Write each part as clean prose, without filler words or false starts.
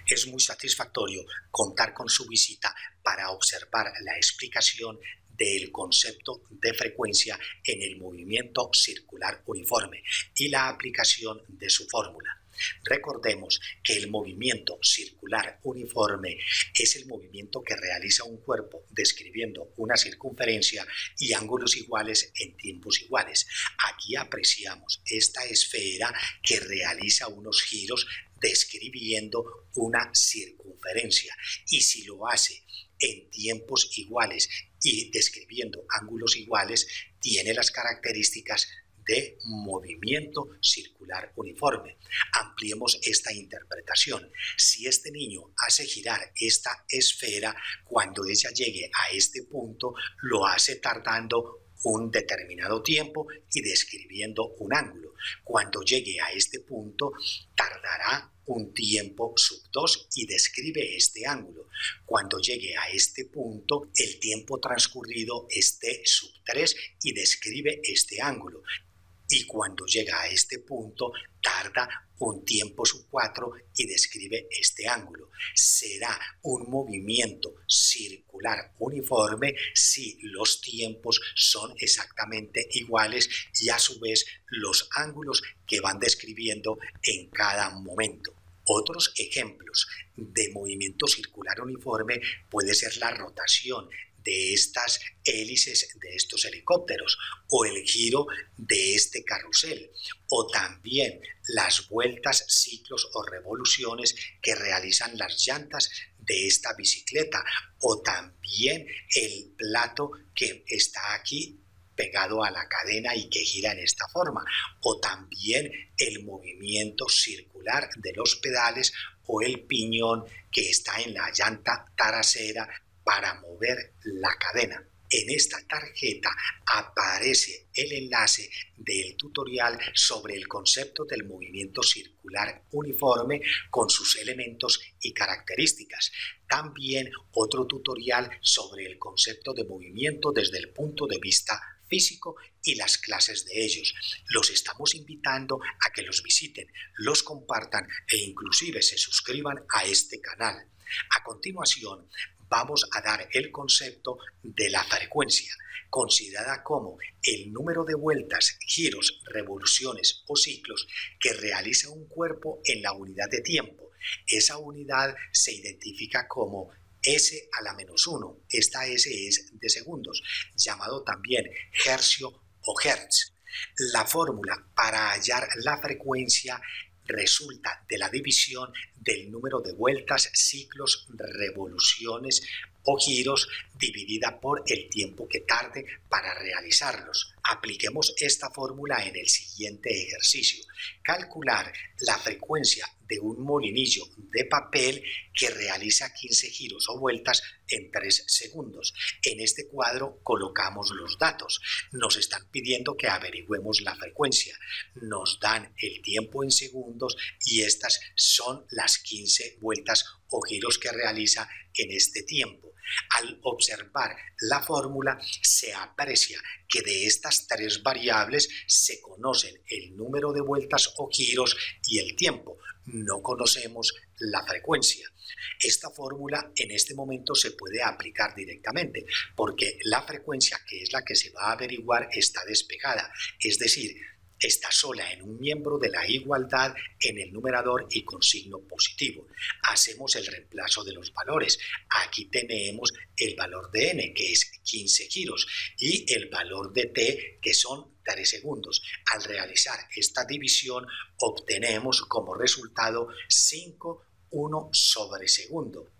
Es muy satisfactorio contar con su visita para observar la explicación del concepto de frecuencia en el movimiento circular uniforme y la aplicación de su fórmula. Recordemos que el movimiento circular uniforme es el movimiento que realiza un cuerpo describiendo una circunferencia y ángulos iguales en tiempos iguales. Aquí apreciamos esta esfera que realiza unos giros describiendo una circunferencia, y si lo hace en tiempos iguales y describiendo ángulos iguales, tiene las características de movimiento circular uniforme. Ampliemos esta interpretación. Si este niño hace girar esta esfera, cuando ella llegue a este punto, lo hace tardando un determinado tiempo y describiendo un ángulo. Cuando llegue a este punto, tardará un tiempo sub 2 y describe este ángulo. Cuando llegue a este punto, el tiempo transcurrido es T sub 3 y describe este ángulo. Y cuando llega a este punto, tarda un tiempo sub 4 y describe este ángulo. Será un movimiento circular uniforme si los tiempos son exactamente iguales y a su vez los ángulos que van describiendo en cada momento. Otros ejemplos de movimiento circular uniforme puede ser la rotación de estas hélices de estos helicópteros o el giro de este carrusel, o también las vueltas, ciclos o revoluciones que realizan las llantas de esta bicicleta, o también el plato que está aquí pegado a la cadena y que gira en esta forma, o también el movimiento circular de los pedales o el piñón que está en la llanta trasera para mover la cadena. En esta tarjeta aparece el enlace del tutorial sobre el concepto del movimiento circular uniforme con sus elementos y características. También otro tutorial sobre el concepto de movimiento desde el punto de vista físico y las clases de ellos. Los estamos invitando a que los visiten, los compartan e inclusive se suscriban a este canal. A continuación, vamos a dar el concepto de la frecuencia, considerada como el número de vueltas, giros, revoluciones o ciclos que realiza un cuerpo en la unidad de tiempo. Esa unidad se identifica como S a la menos 1, esta S es de segundos, llamado también hercio o hertz. La fórmula para hallar la frecuencia resulta de la división del número de vueltas, ciclos, revoluciones o giros dividida por el tiempo que tarde para realizarlos. Apliquemos esta fórmula en el siguiente ejercicio. Calcular la frecuencia de un molinillo de papel que realiza 15 giros o vueltas en 3 segundos. En este cuadro colocamos los datos. Nos están pidiendo que averigüemos la frecuencia. Nos dan el tiempo en segundos y estas son las 15 vueltas o giros que realiza en este tiempo. Al observar la fórmula se aprecia que de estas tres variables se conocen el número de vueltas o giros y el tiempo. No conocemos la frecuencia. Esta fórmula en este momento se puede aplicar directamente porque la frecuencia, que es la que se va a averiguar, está despegada, es decir, está sola en un miembro de la igualdad en el numerador y con signo positivo. Hacemos el reemplazo de los valores. Aquí tenemos el valor de n, que es 15 giros, y el valor de t, que son 3 segundos. Al realizar esta división obtenemos como resultado 5,1 sobre segundo.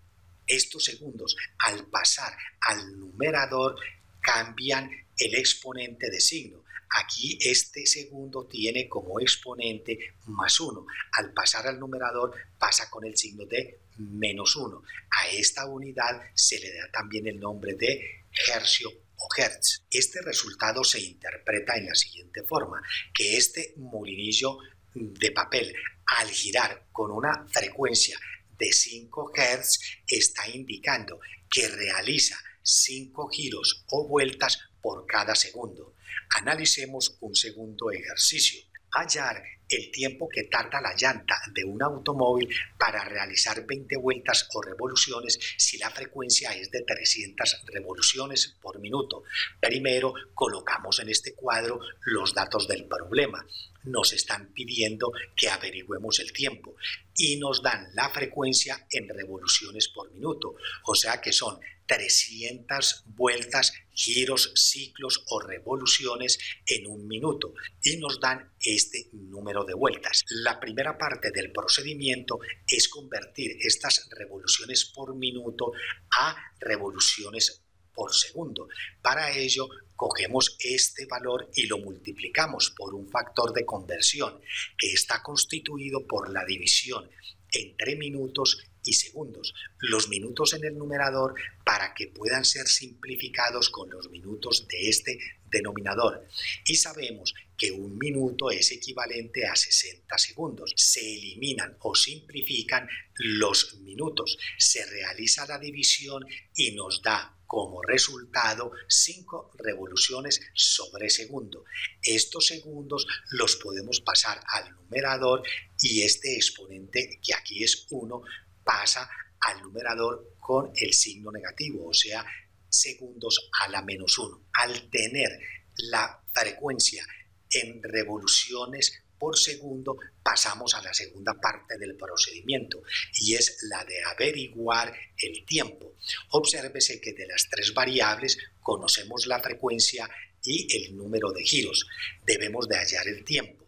Estos segundos, al pasar al numerador, cambian el exponente de signo. Aquí este segundo tiene como exponente más 1. Al pasar al numerador pasa con el signo de menos 1. A esta unidad se le da también el nombre de hercio o hertz. Este resultado se interpreta en la siguiente forma, que este molinillo de papel, al girar con una frecuencia de 5 Hz, está indicando que realiza 5 giros o vueltas por cada segundo. Analicemos un segundo ejercicio. Hallar el tiempo que tarda la llanta de un automóvil para realizar 20 vueltas o revoluciones si la frecuencia es de 300 revoluciones por minuto. Primero colocamos en este cuadro los datos del problema. Nos están pidiendo que averigüemos el tiempo y nos dan la frecuencia en revoluciones por minuto, o sea que son 300 vueltas, giros, ciclos o revoluciones en un minuto y nos dan este número de vueltas. La primera parte del procedimiento es convertir estas revoluciones por minuto a revoluciones por segundo. Para ello, cogemos este valor y lo multiplicamos por un factor de conversión que está constituido por la división entre minutos y segundos. Los minutos en el numerador para que puedan ser simplificados con los minutos de este denominador. Y sabemos que un minuto es equivalente a 60 segundos. Se eliminan o simplifican los minutos. Se realiza la división y nos da como resultado 5 revoluciones sobre segundo. Estos segundos los podemos pasar al numerador y este exponente, que aquí es 1, pasa al numerador con el signo negativo, o sea, segundos a la menos 1. Al tener la frecuencia en revoluciones por segundo, pasamos a la segunda parte del procedimiento y es la de averiguar el tiempo. Obsérvese que de las 3 variables conocemos la frecuencia y el número de giros. Debemos de hallar el tiempo.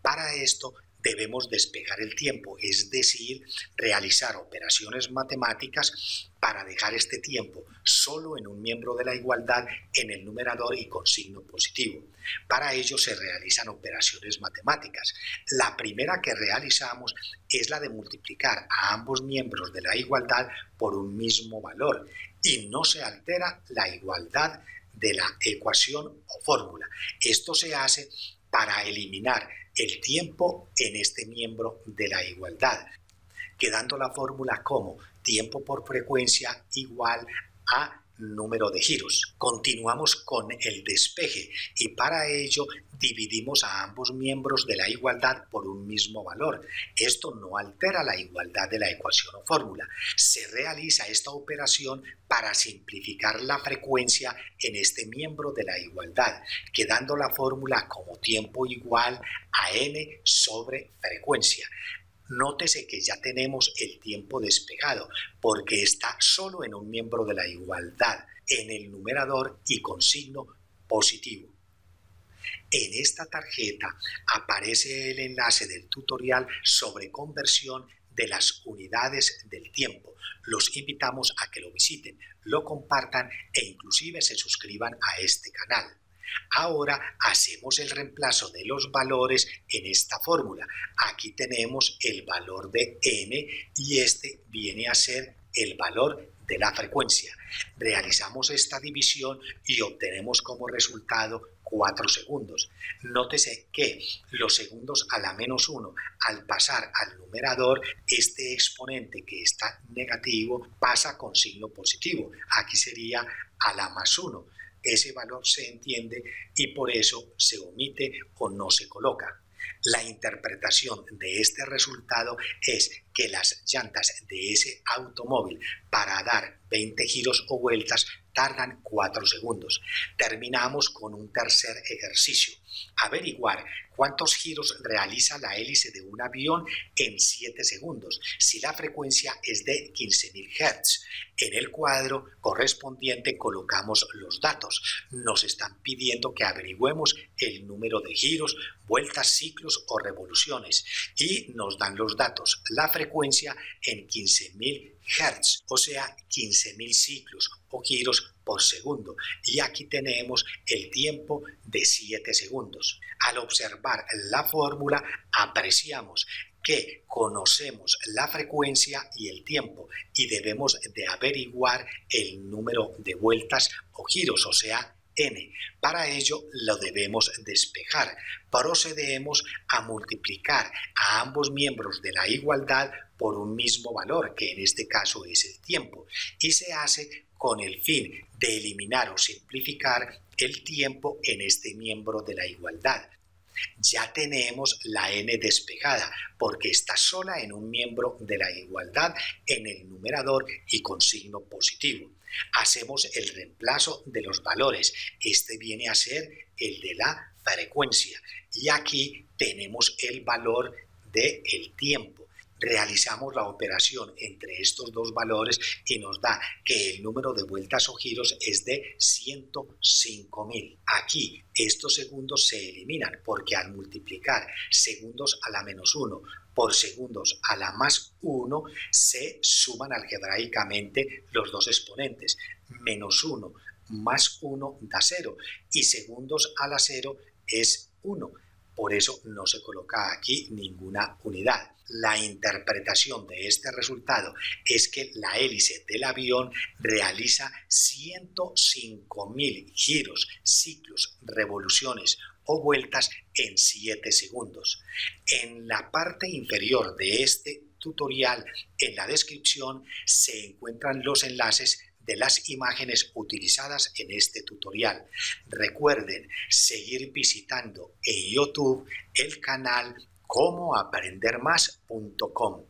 Para esto debemos despejar el tiempo, es decir, realizar operaciones matemáticas para dejar este tiempo solo en un miembro de la igualdad en el numerador y con signo positivo. Para ello se realizan operaciones matemáticas. La primera que realizamos es la de multiplicar a ambos miembros de la igualdad por un mismo valor y no se altera la igualdad de la ecuación o fórmula. Esto se hace para eliminar el tiempo en este miembro de la igualdad, quedando la fórmula como tiempo por frecuencia igual a número de giros. Continuamos con el despeje y para ello dividimos a ambos miembros de la igualdad por un mismo valor. Esto no altera la igualdad de la ecuación o fórmula. Se realiza esta operación para simplificar la frecuencia en este miembro de la igualdad, quedando la fórmula como tiempo igual a n sobre frecuencia. Nótese que ya tenemos el tiempo despejado porque está solo en un miembro de la igualdad, en el numerador y con signo positivo. En esta tarjeta aparece el enlace del tutorial sobre conversión de las unidades del tiempo. Los invitamos a que lo visiten, lo compartan e inclusive se suscriban a este canal. Ahora hacemos el reemplazo de los valores en esta fórmula. Aquí tenemos el valor de n y este viene a ser el valor de la frecuencia. Realizamos esta división y obtenemos como resultado 4 segundos. Nótese que los segundos a la menos 1, al pasar al numerador, este exponente que está negativo pasa con signo positivo. Aquí sería a la más 1. Ese valor se entiende y por eso se omite o no se coloca. La interpretación de este resultado es que las llantas de ese automóvil para dar 20 giros o vueltas tardan 4 segundos. Terminamos con un tercer ejercicio. Averiguar cuántos giros realiza la hélice de un avión en 7 segundos, si la frecuencia es de 15.000 Hz. En el cuadro correspondiente colocamos los datos. Nos están pidiendo que averigüemos el número de giros, vueltas, ciclos o revoluciones y nos dan los datos. La frecuencia en 15.000 Hz, o sea, 15.000 ciclos o giros por segundo. Y aquí tenemos el tiempo de 7 segundos. Al observar la fórmula, apreciamos que conocemos la frecuencia y el tiempo y debemos de averiguar el número de vueltas o giros, o sea, n. Para ello lo debemos despejar. Procedemos a multiplicar a ambos miembros de la igualdad por un mismo valor, que en este caso es el tiempo, y se hace con el fin de eliminar o simplificar el tiempo en este miembro de la igualdad. Ya tenemos la n despejada porque está sola en un miembro de la igualdad en el numerador y con signo positivo. Hacemos el reemplazo de los valores. Este viene a ser el de la frecuencia y aquí tenemos el valor del tiempo. Realizamos la operación entre estos dos valores y nos da que el número de vueltas o giros es de 105.000. Aquí estos segundos se eliminan porque al multiplicar segundos a la menos 1 por segundos a la más 1 se suman algebraicamente los dos exponentes. Menos 1 más 1 da 0 y segundos a la 0 es 1. Por eso no se coloca aquí ninguna unidad. La interpretación de este resultado es que la hélice del avión realiza 105.000 giros, ciclos, revoluciones o vueltas en 7 segundos. En la parte inferior de este tutorial, en la descripción, se encuentran los enlaces de las imágenes utilizadas en este tutorial. Recuerden seguir visitando en YouTube el canal comoaprendermas.com.